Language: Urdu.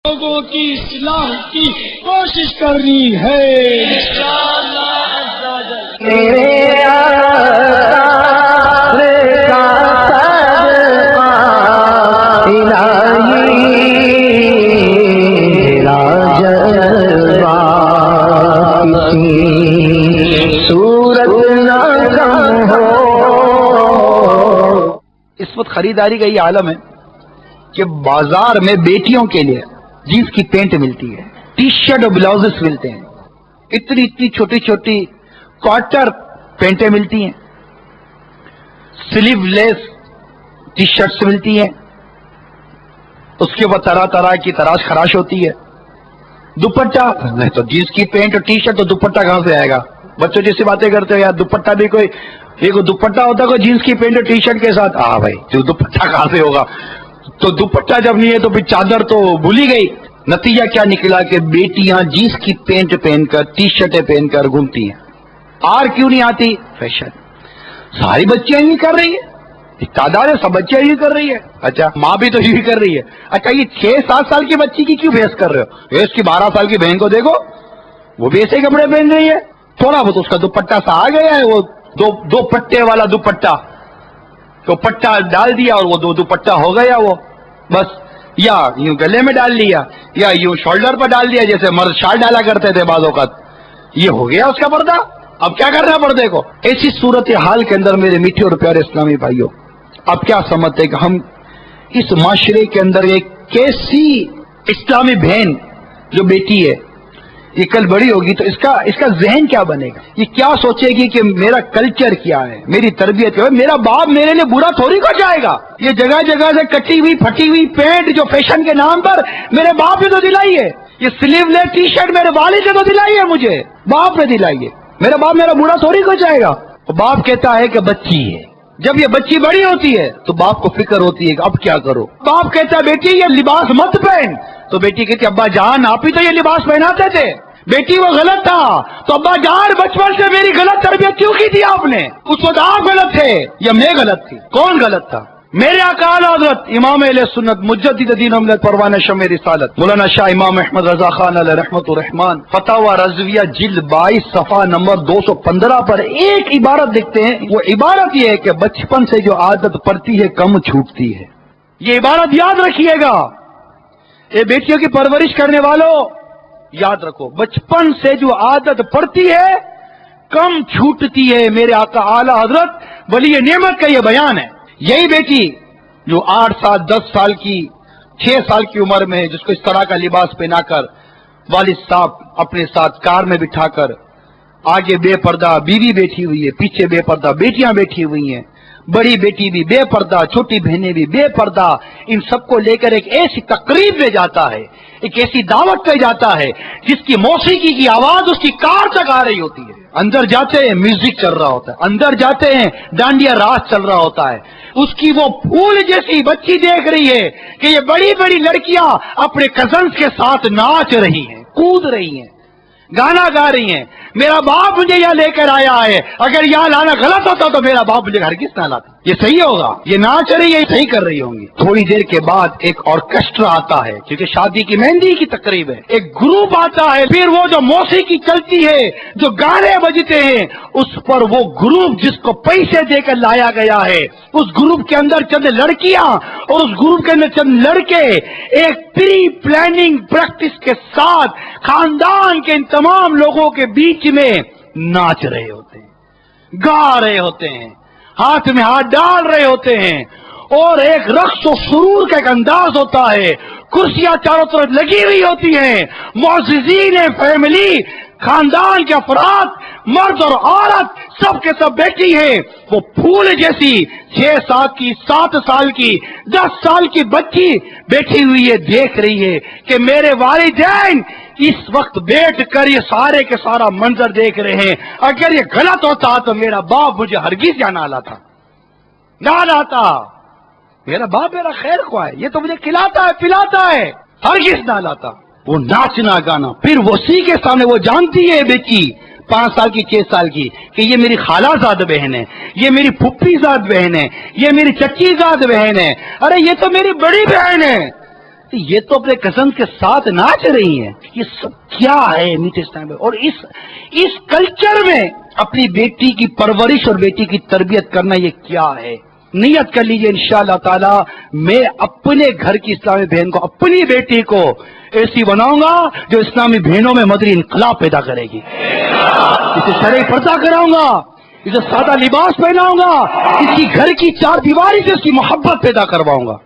لوگوں کی اصلاح کی کوشش کرنی ہے اس وقت خریداری کا یہ عالم ہے کہ بازار میں بیٹیوں کے لیے جینس کی پینٹ ملتی ہے، ٹی شرٹ اور بلاؤزز ملتے ہیں، اتنی اتنی چھوٹی چھوٹی کوارٹر پینٹیں ملتی ہیں، سلیو لیس ٹی شرٹس ملتی ہیں، اس کے بعد طرح طرح کی تراش خراش ہوتی ہے، دوپٹہ نہیں تو جینس کی پینٹ اور ٹی شرٹ تو دوپٹہ کہاں سے آئے گا؟ بچوں جیسی باتیں کرتے ہو یار، دوپٹہ بھی کوئی دوپٹہ ہوتا ہے کوئی جینس کی پینٹ اور ٹی شرٹ کے ساتھ؟ ہاں بھائی تو دوپٹہ کہاں سے ہوگا؟ تو دوپٹہ جب نہیں ہے تو پھر چادر تو بھولی گئی۔ نتیجہ کیا نکلا کہ بیٹیاں جینس کی پینٹ پہن کر ٹی شرٹیں پہن کر گھومتی ہیں۔ آر کیوں نہیں آتی؟ فیشن۔ ساری بچیاں یہی کر رہی ہے، تعداد ہے سب بچیاں یہی کر رہی ہے۔ اچھا ماں بھی تو یہی کر رہی ہے۔ اچھا یہ 6-7 سال کی بچی کی کیوں بحث کر رہے ہو؟ اس کی 12 سال کی بہن کو دیکھو، وہ بھی ایسے کپڑے پہن رہی ہے، تھوڑا بہت اس کا دوپٹہ سا آ گیا ہے، وہ دو پٹے والا دوپٹہ، تو پٹا ڈال دیا اور وہ دو دوپٹہ ہو گیا وہ بس، یا یوں گلے میں ڈال لیا یا یوں شولڈر پر ڈال دیا جیسے مرد شال ڈالا کرتے تھے بعض اوقات، یہ ہو گیا اس کا پردہ۔ اب کیا کرنا ہے پردے کو؟ ایسی صورتحال کے اندر میرے میٹھے اور پیارے اسلامی بھائیوں، اب کیا سمجھتے کہ ہم اس معاشرے کے اندر ایک کیسی اسلامی بہن جو بیٹی ہے یہ کل بڑی ہوگی تو اس کا ذہن کیا بنے گا؟ یہ کیا سوچے گی کہ میرا کلچر کیا ہے، میری تربیت کیا ہے؟ میرا باپ میرے لیے برا تھوڑی کو جائے گا۔ یہ جگہ جگہ سے کٹی ہوئی پھٹی ہوئی پینٹ جو فیشن کے نام پر میرے باپ نے تو دلائی ہے، یہ سلیو لیس ٹی شرٹ میرے والد نے تو دلائی ہے، مجھے باپ نے دلائی ہے، میرا باپ میرا برا تھوڑی کو جائے گا۔ باپ کہتا ہے کہ بچی ہے، جب یہ بچی بڑی ہوتی ہے تو باپ کو فکر ہوتی ہے کہ اب کیا کرو۔ باپ کہتا ہے بیٹی یہ لباس مت پہن، تو بیٹی کہتی ابا جان آپ ہی تو یہ لباس پہناتے تھے، بیٹی وہ غلط تھا تو ابا جان بچپن سے میری غلط تربیت کیوں کی تھی آپ نے؟ اس وقت آپ غلط تھے یا میں غلط تھی؟ کون غلط تھا؟ میرے آقا اعلی حضرت امام اہل سنت مجدد دین و ملت پروانہ شمع رسالت مولانا شاہ امام احمد رضا خان علیہ رحمت الرحمان فتاوی رضویہ جلد 22 صفحہ نمبر 215 پر ایک عبارت لکھتے ہیں، وہ عبارت یہ ہے کہ بچپن سے جو عادت پڑتی ہے کم چھوٹتی ہے۔ یہ عبارت یاد رکھیے گا، یہ بیٹیوں کی پرورش کرنے والوں یاد رکھو، بچپن سے جو عادت پڑتی ہے کم چھوٹتی ہے۔ میرے آقا اعلی حضرت ولی نعمت کا یہ بیان ہے۔ یہی بیٹی جو 8 سال 10 سال کی 6 سال کی عمر میں جس کو اس طرح کا لباس پہنا کر والد صاحب اپنے ساتھ کار میں بٹھا کر آگے بے پردہ بیوی بیٹھی ہوئی ہے، پیچھے بے پردہ بیٹیاں بیٹھی ہوئی ہیں، بڑی بیٹی بھی بے پردہ، چھوٹی بہنیں بھی بے پردہ، ان سب کو لے کر ایک ایسی تقریب میں جاتا ہے، ایک ایسی دعوت پہ جاتا ہے جس کی موسیقی کی آواز اس کی کار تک آ رہی ہوتی ہے۔ اندر جاتے ہیں میوزک چل رہا ہوتا ہے، اندر جاتے ہیں ڈانڈیا راس چل رہا ہوتا ہے، اس کی وہ پھول جیسی بچی دیکھ رہی ہے کہ یہ بڑی بڑی لڑکیاں اپنے کزنز کے ساتھ ناچ رہی ہیں، کود رہی ہیں، گانا گا رہی ہیں۔ میرا باپ مجھے یہاں لے کر آیا ہے، اگر یہاں لانا غلط ہوتا تو میرا باپ مجھے ہرگز نہ لاتا۔ یہ صحیح ہوگا، یہ ناچ رہی ہے، صحیح کر رہی ہوں گی۔ تھوڑی دیر کے بعد ایک آرکیسٹرا آتا ہے کیونکہ شادی کی مہندی کی تقریب ہے، ایک گروپ آتا ہے، پھر وہ جو موسیقی چلتی ہے، جو گانے بجتے ہیں، اس پر وہ گروپ جس کو پیسے دے کر لایا گیا ہے، اس گروپ کے اندر چند لڑکیاں اور اس گروپ کے اندر چند لڑکے ایک پری پلاننگ پریکٹس کے ساتھ خاندان کے ان تمام لوگوں کے بیچ میں ناچ رہے ہوتے ہیں، گا رہے ہوتے ہیں، ہاتھ میں ہاتھ ڈال رہے ہوتے ہیں، اور ایک رقص و سرور کا ایک انداز ہوتا ہے، کرسیاں چاروں طرف لگی ہوئی ہوتی ہیں، معززین فیملی، خاندان کے افراد، مرد اور عورت سب کے سب بیٹھی ہیں۔ وہ پھول جیسی 6 سال کی 7 سال کی 10 سال کی بچی بیٹھی ہوئی ہے، دیکھ رہی ہے کہ میرے والدین اس وقت بیٹھ کر یہ سارے کے سارا منظر دیکھ رہے ہیں، اگر یہ غلط ہوتا تو میرا باپ مجھے ہرگز نہ لاتا، نہ لاتا، میرا باپ میرا خیر خواہ ہے، یہ تو مجھے کھلاتا ہے پلاتا ہے، ہرگز نہ لاتا۔ وہ ناچنا گانا، پھر اسی کے سامنے وہ جانتی ہے بیٹی 5 سال کی 6 سال کی کہ یہ میری خالہ زاد بہن ہے، یہ میری پھپھی زاد بہن ہے، یہ میری چچی زاد بہن ہے، ارے یہ تو میری بڑی بہن ہے، یہ تو اپنے کزن کے ساتھ ناچ رہی ہیں. یہ سب کیا ہے میٹھے اسلام میں؟ اور اس کلچر میں اپنی بیٹی کی پرورش اور بیٹی کی تربیت کرنا یہ کیا ہے؟ نیت کر لیجئے انشاءاللہ تعالی میں اپنے گھر کی اسلامی بہن کو، اپنی بیٹی کو ایسی بناؤں گا جو اسلامی بہنوں میں مدنی انقلاب پیدا کرے گی. اسے شرعی پردہ کراؤں گا، اسے سادہ لباس پہناؤں گا، اس کی گھر کی چار دیواری سے اس کی محبت پیدا کرواؤں گا.